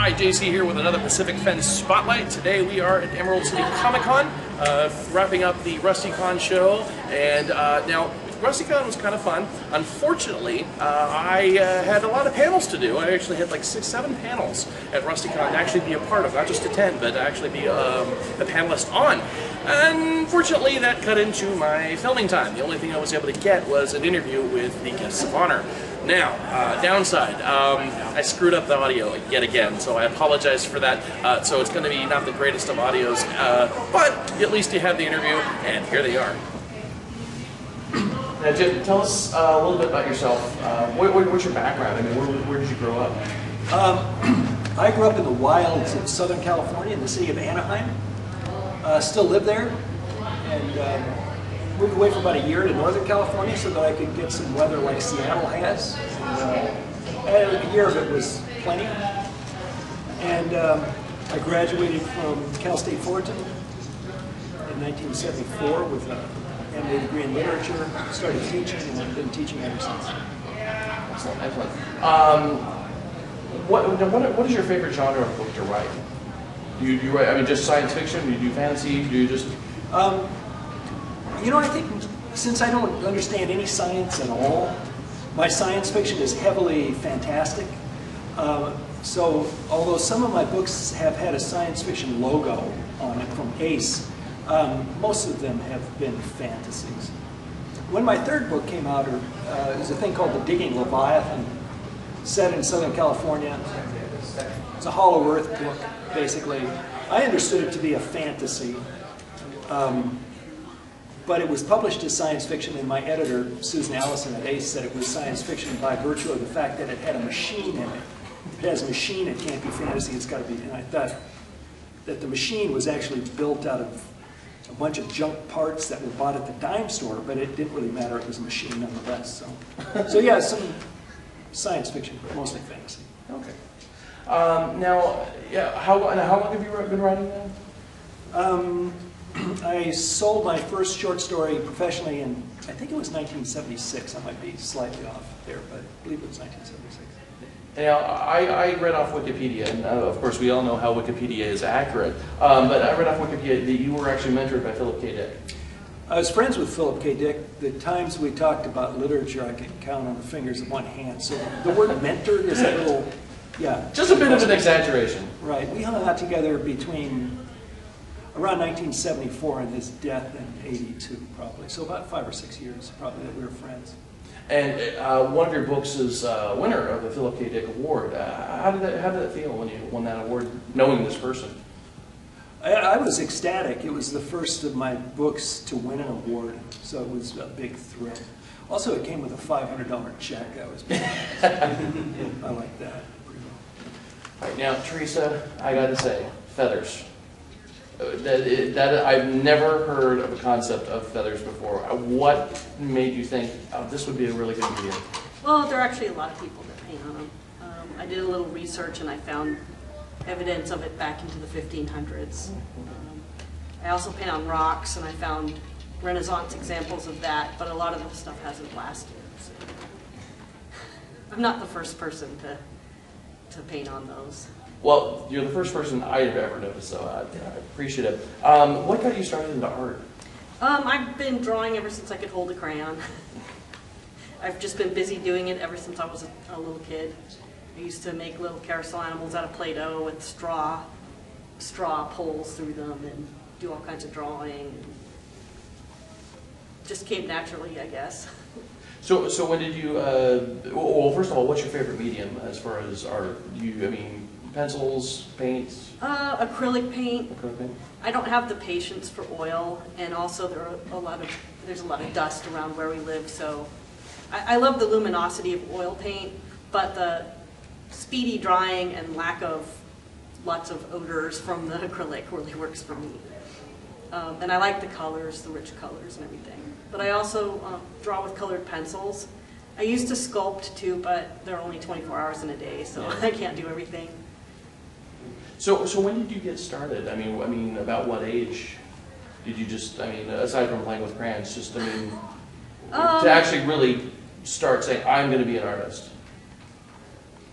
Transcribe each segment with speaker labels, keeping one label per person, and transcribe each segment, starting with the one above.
Speaker 1: Hi, JC here with another Pacific Fence Spotlight. Today we are at Emerald City Comic Con, wrapping up the Rustycon show. And now, Rustycon was kind of fun. Unfortunately, I had a lot of panels to do. I actually had like 6-7 panels at Rustycon to actually be a part of, not just attend, but to actually be a panelist on. Unfortunately, that cut into my filming time. The only thing I was able to get was an interview with the guests of honor. Now, downside, I screwed up the audio yet again, so I apologize for that. So it's going to be not the greatest of audios, but at least you have the interview, and here they are. Now, Jim, tell us a little bit about yourself. What's your background? I mean, where did you grow up?
Speaker 2: I grew up in the wilds of Southern California, in the city of Anaheim. Still live there, and moved away for about a year to Northern California so that I could get some weather like Seattle has. And a year of it was plenty. And I graduated from Cal State Fullerton in 1974 with an MA degree in literature. Started teaching, and I've been teaching ever since.
Speaker 1: Excellent, excellent. What is your favorite genre of book to write? Do you write, I mean, just science fiction? Do you do fantasy? Do you just...
Speaker 2: You know, I think since I don't understand any science at all, my science fiction is heavily fantastic. So although some of my books have had a science fiction logo on it from Ace, most of them have been fantasies. When my third book came out, there's a thing called The Digging Leviathan, set in Southern California. It's a Hollow Earth book, basically. I understood it to be a fantasy. But it was published as science fiction, and my editor, Susan Allison at Ace, said it was science fiction by virtue of the fact that it had a machine in it. If it has a machine, it can't be fantasy, it's got to be... And I thought that the machine was actually built out of a bunch of junk parts that were bought at the dime store, but it didn't really matter, it was a machine nonetheless. So yeah, some science fiction, but mostly fantasy.
Speaker 1: Okay. Now, yeah, how long have you been writing now?
Speaker 2: I sold my first short story professionally in, I think it was 1976. I might be slightly off there, but I believe it was 1976.
Speaker 1: Now, I read off Wikipedia, and of course we all know how Wikipedia is accurate, but I read off Wikipedia that you were actually mentored by Philip K. Dick.
Speaker 2: I was friends with Philip K. Dick. The times we talked about literature, I could count on the fingers of one hand. So the word mentored is a little, yeah.
Speaker 1: Just a bit of an exaggeration.
Speaker 2: Right. We hung out together between around 1974 and his death in 82, probably. So about 5 or 6 years, probably, that we were friends.
Speaker 1: And one of your books is winner of the Philip K. Dick Award. How did that feel when you won that award, knowing this person?
Speaker 2: I was ecstatic. It was the first of my books to win an award, so it was a big thrill. Also, it came with a $500 check. That was pretty nice. I like that.
Speaker 1: All right, now, Teresa, I got to say, feathers. That I've never heard of a concept of feathers before. What made you think, oh, this would be a really good medium?
Speaker 3: Well, there are actually a lot of people that paint on them. I did a little research and I found evidence of it back into the 1500s. I also paint on rocks, and I found Renaissance examples of that, but a lot of the stuff hasn't lasted. So I'm not the first person to paint on those.
Speaker 1: Well, you're the first person I've ever noticed, so I appreciate it. What got you started into art?
Speaker 3: I've been drawing ever since I could hold a crayon. I've just been busy doing it ever since I was a little kid. I used to make little carousel animals out of Play-Doh with straw poles through them and do all kinds of drawing. Just came naturally, I guess.
Speaker 1: So when did you, well, first of all, what's your favorite medium as far as art? Pencils, paints?
Speaker 3: Acrylic paint.
Speaker 1: Acrylic paint?
Speaker 3: I don't have the patience for oil, and also there's a lot of dust around where we live, so I love the luminosity of oil paint, but the speedy drying and lack of lots of odors from the acrylic really works for me. And I like the colors, the rich colors and everything. But I also draw with colored pencils. I used to sculpt too, but there are only 24 hours in a day, so I can't do everything.
Speaker 1: So when did you get started? I mean, about what age did you just, aside from playing with crayons, just, to actually really start saying, I'm going to be an artist?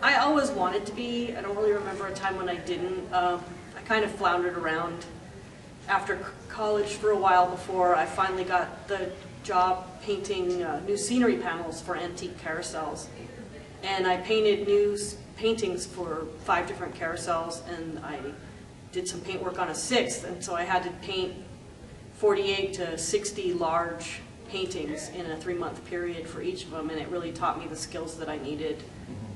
Speaker 3: I always wanted to be. I don't really remember a time when I didn't. I kind of floundered around after college for a while before I finally got the job painting new scenery panels for antique carousels. And I painted new paintings for 5 different carousels, and I did some paint work on a 6th, and so I had to paint 48 to 60 large paintings in a 3-month period for each of them, and it really taught me the skills that I needed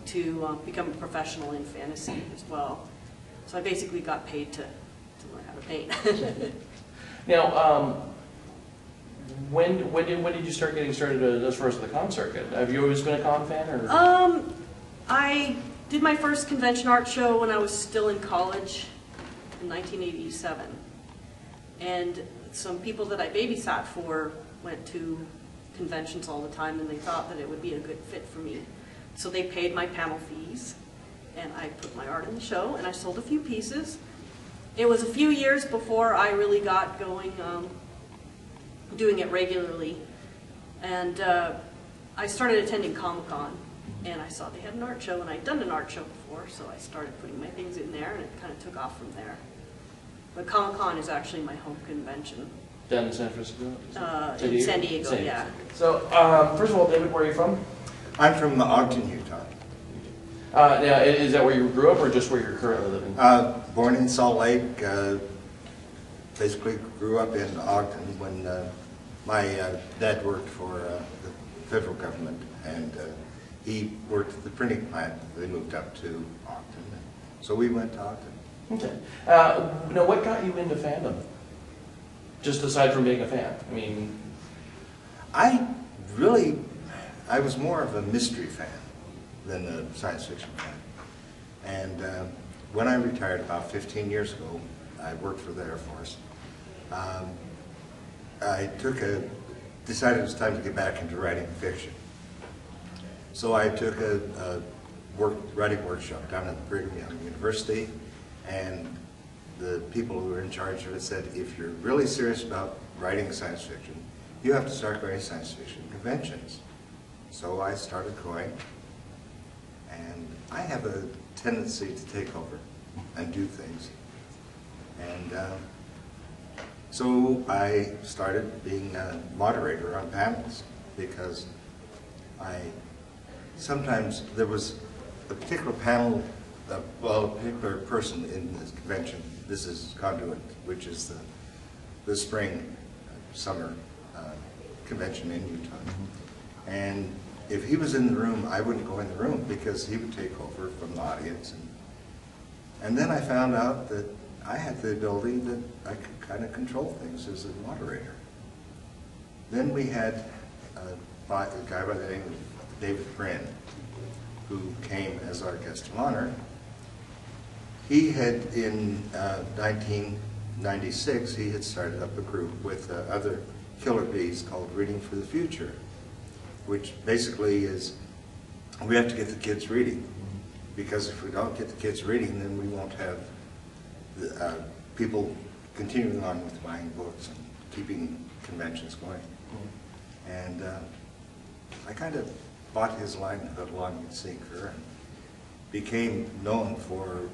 Speaker 3: to become a professional in fantasy as well. So I basically got paid to learn how to paint.
Speaker 1: Now, when did you start getting started as far as the con circuit? Have you always been a con fan, or?
Speaker 3: I did my first convention art show when I was still in college in 1987, and some people that I babysat for went to conventions all the time, and they thought that it would be a good fit for me. So they paid my panel fees, and I put my art in the show, and I sold a few pieces. It was a few years before I really got going doing it regularly, and I started attending Comic-Con, and I saw they had an art show, and I'd done an art show before, so I started putting my things in there, and it kind of took off from there. But Comic-Con is actually my home convention.
Speaker 1: Down in San Francisco?
Speaker 3: In San Diego, yeah.
Speaker 1: So, first of all, David, where are you from?
Speaker 4: I'm from Ogden, Utah.
Speaker 1: Now, is that where you grew up, or just where you're currently living?
Speaker 4: Born in Salt Lake, basically grew up in Ogden when my dad worked for the federal government, and he worked at the printing plant. They moved up to Ogden, so we went to Ogden.
Speaker 1: Okay. Now, what got you into fandom? Just aside from being a fan, I mean...
Speaker 4: I was more of a mystery fan than a science fiction fan. And when I retired about 15 years ago, I worked for the Air Force. I decided it was time to get back into writing fiction. So I took a writing workshop down at Brigham Young University, and the people who were in charge of it said, if you're really serious about writing science fiction, you have to start going to science fiction conventions. So I started going, and I have a tendency to take over and do things. And so I started being a moderator on panels, because sometimes there was a particular panel, a particular person in this convention. This is Conduit, which is the spring, summer convention in Utah. And if he was in the room, I wouldn't go in the room, because he would take over from the audience. And then I found out that I had the ability that I could kind of control things as a moderator. Then we had a guy by the name of David Brin, who came as our guest of honor. He had, in 1996, he had started up a group with other killer bees called Reading for the Future, which basically is, we have to get the kids reading, because if we don't get the kids reading, then we won't have the, people continuing on with buying books and keeping conventions going. And I kind of bought his line and hook, along and sinker, and became known for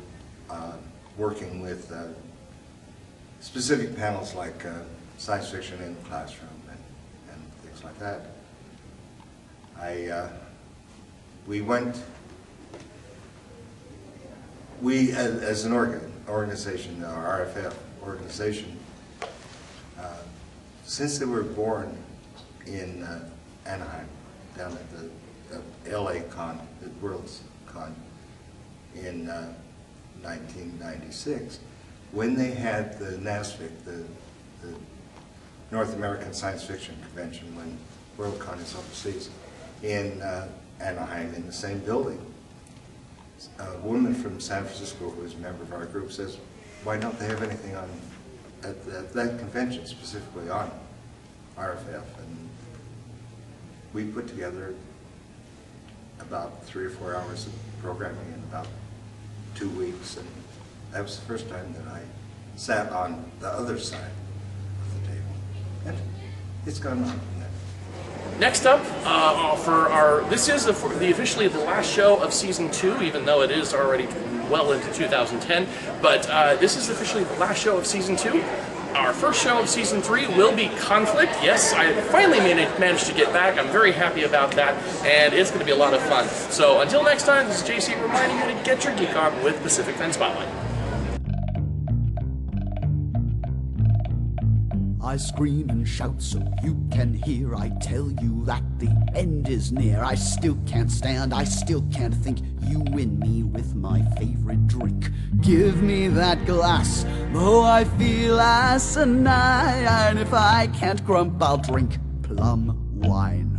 Speaker 4: working with specific panels like science fiction in the classroom and things like that. We as an organization, our RFF organization, since they were born in Anaheim, down at the LA Con, the World's Con, in 1996, when they had the NASFIC, the North American Science Fiction Convention, when WorldCon is overseas, in Anaheim, in the same building. A woman from San Francisco, who is a member of our group, says, why don't they have anything on at that convention, specifically on RFF? And we put together about 3 or 4 hours of programming in about 2 weeks, and that was the first time that I sat on the other side of the table. And it's gone on from there.
Speaker 1: Next up, this is officially the last show of season 2, even though it is already well into 2010. But this is officially the last show of season 2. Our first show of season 3 will be Conflict. Yes, I finally managed to get back. I'm very happy about that, and it's going to be a lot of fun. So until next time, this is JC reminding you to get your geek on with Pacific Fen Spotlight.
Speaker 5: I scream and shout so you can hear. I tell you that the end is near. I still can't stand, I still can't think. You win me with my favorite drink. Give me that glass, though I feel asinine. If I can't grump, I'll drink plum wine.